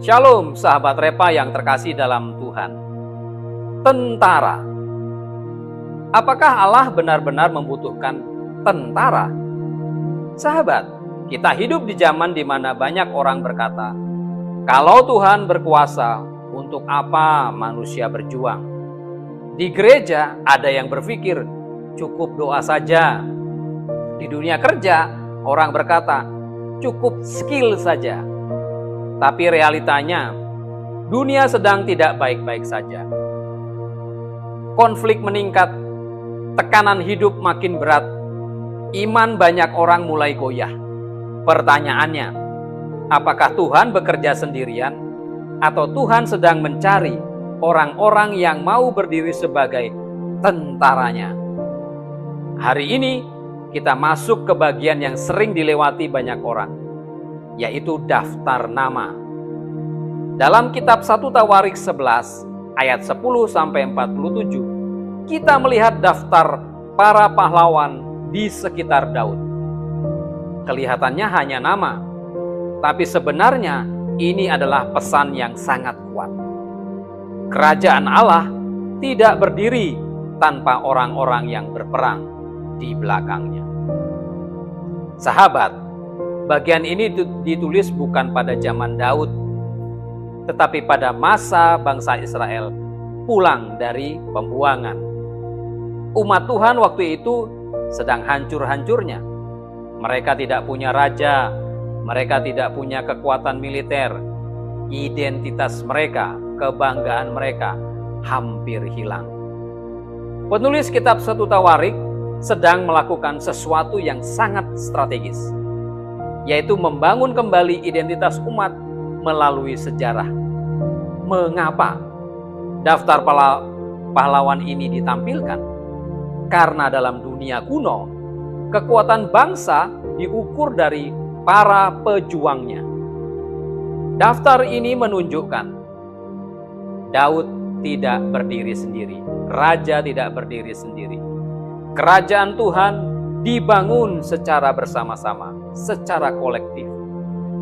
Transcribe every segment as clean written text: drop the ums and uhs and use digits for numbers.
Shalom sahabat Repa yang terkasih dalam Tuhan. Tentara. Apakah Allah benar-benar membutuhkan tentara? Sahabat, kita hidup di zaman di mana banyak orang berkata, kalau Tuhan berkuasa, untuk apa manusia berjuang? Di gereja ada yang berpikir, cukup doa saja. Di dunia kerja, orang berkata, cukup skill saja. Tapi realitanya, dunia sedang tidak baik-baik saja. Konflik meningkat, tekanan hidup makin berat, iman banyak orang mulai goyah. Pertanyaannya, apakah Tuhan bekerja sendirian atau Tuhan sedang mencari orang-orang yang mau berdiri sebagai tentaranya? Hari ini kita masuk ke bagian yang sering dilewati banyak orang, yaitu daftar nama. Dalam kitab 1 Tawarik 11 ayat 10-47, kita melihat daftar para pahlawan di sekitar Daud. Kelihatannya hanya nama, tapi sebenarnya ini adalah pesan yang sangat kuat. Kerajaan Allah tidak berdiri tanpa orang-orang yang berperang di belakangnya. Sahabat, bagian ini ditulis bukan pada zaman Daud, tetapi pada masa bangsa Israel pulang dari pembuangan. Umat Tuhan waktu itu sedang hancur-hancurnya. Mereka tidak punya raja, mereka tidak punya kekuatan militer. Identitas mereka, kebanggaan mereka hampir hilang. Penulis kitab 1 Tawarik sedang melakukan sesuatu yang sangat strategis, yaitu membangun kembali identitas umat melalui sejarah. Mengapa daftar pahlawan ini ditampilkan? Karena dalam dunia kuno, kekuatan bangsa diukur dari para pejuangnya. Daftar ini menunjukkan Daud tidak berdiri sendiri, raja tidak berdiri sendiri. Kerajaan Tuhan dibangun secara bersama-sama, secara kolektif.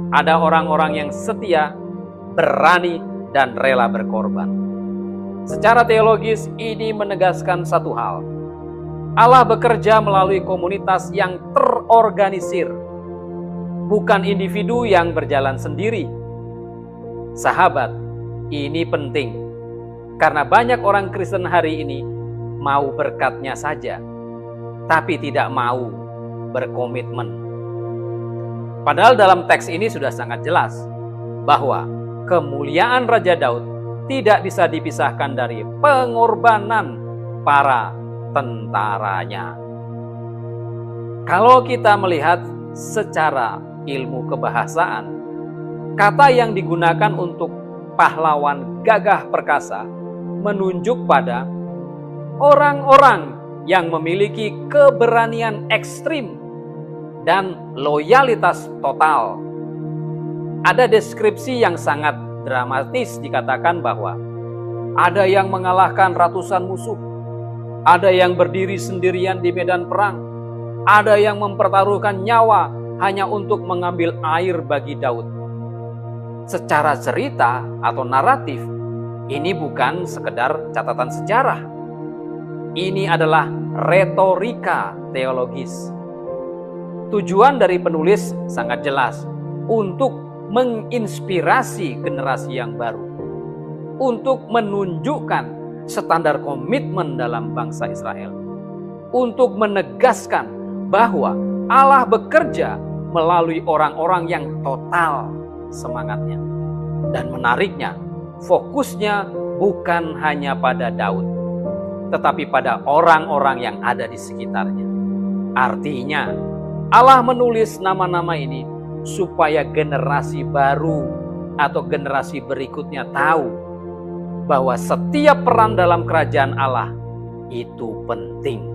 Ada orang-orang yang setia, berani, dan rela berkorban. Secara teologis, ini menegaskan satu hal. Allah bekerja melalui komunitas yang terorganisir, bukan individu yang berjalan sendiri. Sahabat, ini penting, karena banyak orang Kristen hari ini mau berkatnya saja, tapi tidak mau berkomitmen. Padahal dalam teks ini sudah sangat jelas bahwa kemuliaan Raja Daud tidak bisa dipisahkan dari pengorbanan para tentaranya. Kalau kita melihat secara ilmu kebahasaan, kata yang digunakan untuk pahlawan gagah perkasa menunjuk pada orang-orang yang memiliki keberanian ekstrim dan loyalitas total. Ada deskripsi yang sangat dramatis dikatakan bahwa ada yang mengalahkan ratusan musuh, ada yang berdiri sendirian di medan perang, ada yang mempertaruhkan nyawa hanya untuk mengambil air bagi Daud. Secara cerita atau naratif, ini bukan sekedar catatan sejarah. Ini adalah retorika teologis. Tujuan dari penulis sangat jelas, untuk menginspirasi generasi yang baru, untuk menunjukkan standar komitmen dalam bangsa Israel, untuk menegaskan bahwa Allah bekerja melalui orang-orang yang total semangatnya. Dan menariknya, fokusnya bukan hanya pada Daud, tetapi pada orang-orang yang ada di sekitarnya. Artinya, Allah menulis nama-nama ini supaya generasi baru atau generasi berikutnya tahu bahwa setiap peran dalam kerajaan Allah itu penting.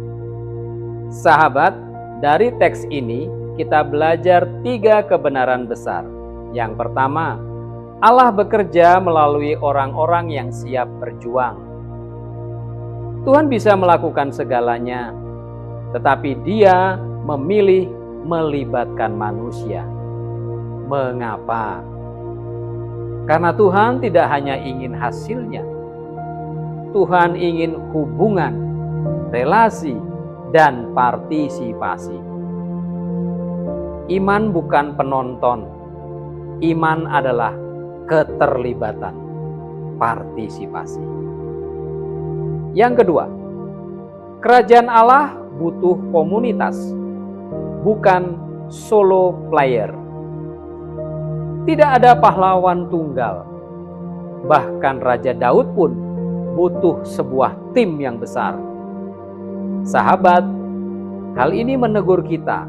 Sahabat, dari teks ini kita belajar 3 kebenaran besar. Yang pertama, Allah bekerja melalui orang-orang yang siap berjuang. Tuhan bisa melakukan segalanya, tetapi Dia memilih melibatkan manusia. Mengapa? Karena Tuhan tidak hanya ingin hasilnya, Tuhan ingin hubungan, relasi, dan partisipasi. Iman bukan penonton, iman adalah keterlibatan, partisipasi. Yang kedua, kerajaan Allah butuh komunitas, bukan solo player. Tidak ada pahlawan tunggal. Bahkan Raja Daud pun butuh sebuah tim yang besar. Sahabat, hal ini menegur kita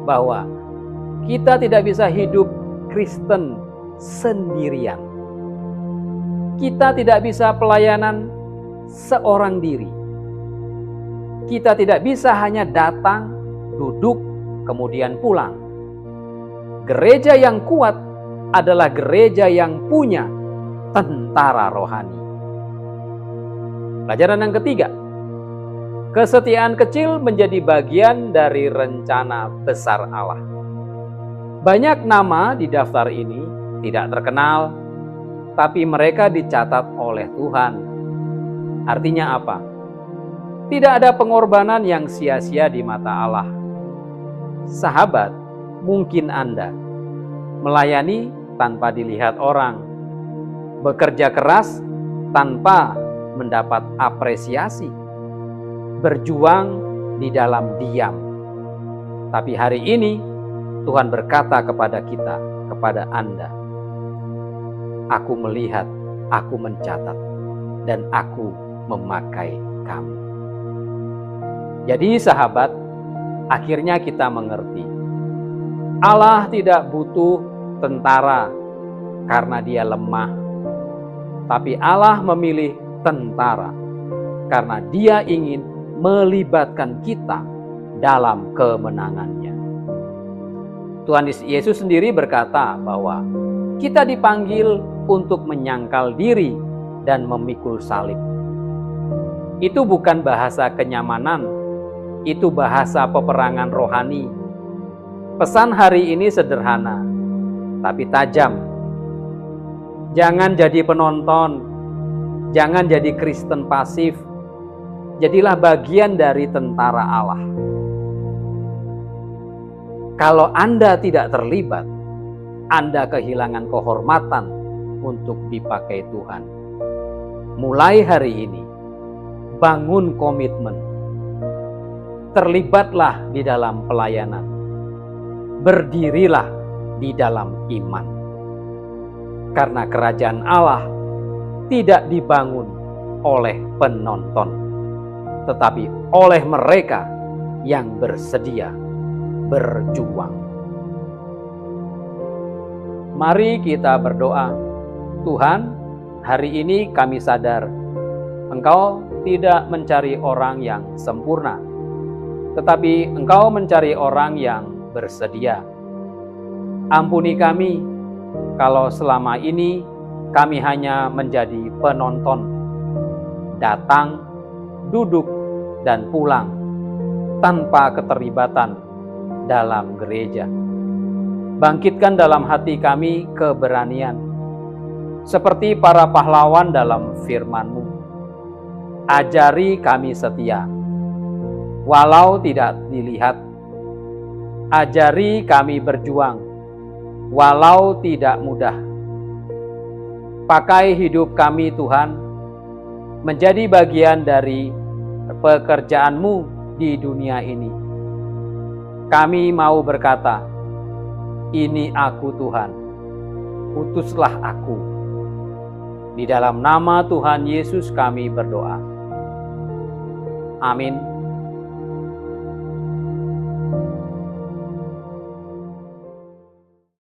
bahwa kita tidak bisa hidup Kristen sendirian. Kita tidak bisa pelayanan seorang diri. Kita tidak bisa hanya datang, duduk, kemudian pulang. Gereja yang kuat adalah gereja yang punya tentara rohani. Pelajaran yang ketiga, kesetiaan kecil menjadi bagian dari rencana besar Allah. Banyak nama di daftar ini tidak terkenal, tapi mereka dicatat oleh Tuhan. Artinya apa? Tidak ada pengorbanan yang sia-sia di mata Allah. Sahabat, mungkin Anda melayani tanpa dilihat orang, bekerja keras tanpa mendapat apresiasi, berjuang di dalam diam. Tapi hari ini Tuhan berkata kepada kita, kepada Anda, "Aku melihat, aku mencatat, dan aku memakai kamu." Jadi sahabat, akhirnya kita mengerti, Allah tidak butuh tentara karena dia lemah, tapi Allah memilih tentara karena dia ingin melibatkan kita dalam kemenangannya. Tuhan Yesus sendiri berkata bahwa kita dipanggil untuk menyangkal diri dan memikul salib. Itu bukan bahasa kenyamanan, itu bahasa peperangan rohani. Pesan hari ini sederhana, tapi tajam. Jangan jadi penonton, jangan jadi Kristen pasif. Jadilah bagian dari tentara Allah. Kalau Anda tidak terlibat, Anda kehilangan kehormatan untuk dipakai Tuhan. Mulai hari ini, bangun komitmen. Terlibatlah di dalam pelayanan. Berdirilah di dalam iman. Karena kerajaan Allah tidak dibangun oleh penonton, tetapi oleh mereka yang bersedia berjuang. Mari kita berdoa. Tuhan, hari ini kami sadar Engkau tidak mencari orang yang sempurna, tetapi Engkau mencari orang yang bersedia. Ampuni kami kalau selama ini kami hanya menjadi penonton, datang, duduk, dan pulang tanpa keterlibatan dalam gereja. Bangkitkan dalam hati kami keberanian, seperti para pahlawan dalam firman-Mu. Ajari kami setia, walau tidak dilihat. Ajari kami berjuang, walau tidak mudah. Pakai hidup kami Tuhan, menjadi bagian dari pekerjaan-Mu di dunia ini. Kami mau berkata, "Ini aku Tuhan, utuslah aku." Di dalam nama Tuhan Yesus kami berdoa. Amin.